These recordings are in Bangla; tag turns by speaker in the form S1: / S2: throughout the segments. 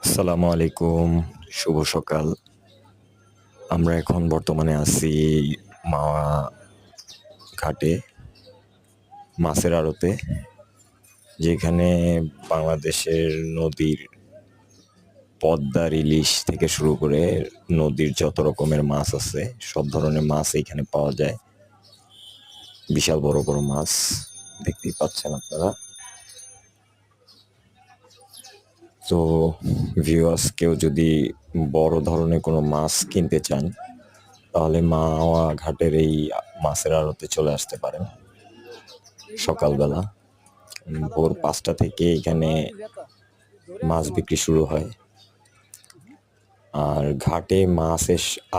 S1: আসসালামু আলাইকুম, শুভ সকাল। আমরা এখন বর্তমানে আছি মাওয়া ঘাটে, মাছের আড়তে, যেখানে বাংলাদেশের নদীর পদ্মার ইলিশ থেকে শুরু করে নদীর যত রকমের মাছ আছে, সব ধরনের মাছ এইখানে পাওয়া যায়। বিশাল বড় বড় মাছ দেখতেই পাচ্ছেন আপনারা। তো ভিউয়ার্স, কেউ যদি বড় ধরনের কোনো মাছ কিনতে চান, তাহলে মাওয়া ঘাটের এই মাছের আড়তে চলে আসতে পারেন সকালবেলা। ভোর ৫টা থেকে এখানে মাছ বিক্রি শুরু হয়। আর ঘাটে মাছ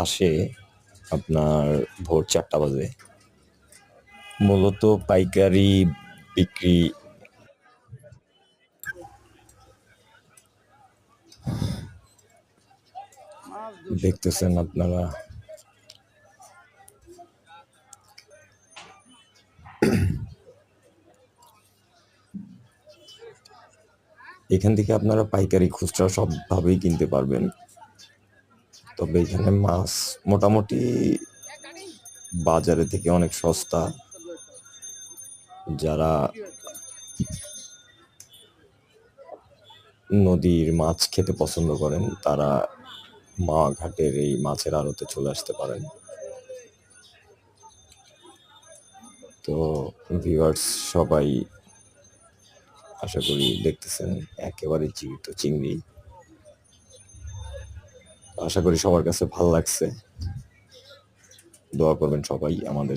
S1: আসে আপনার ভোর ৪টা বাজে। মূলত পাইকারি বিক্রি। দেখতেছেন আপনারা, এখান থেকে আপনারা পাইকারি খুচরা সবভাবেই কিনতে পারবেন। তবে এখানে মাছ মোটামুটি বাজারে থেকে অনেক সস্তা। যারা নদীর মাছ খেতে পছন্দ করেন, তারা মাওয়া ঘাটের এই মাছের আড়তে চলে আসতে পারেন। তো ভিউয়ার্স সবাই আশা করি দেখতেছেন একেবারে জীবিত চিংড়ি। আশা করি সবার কাছে ভালো লাগছে। দোয়া করবেন সবাই আমাদের।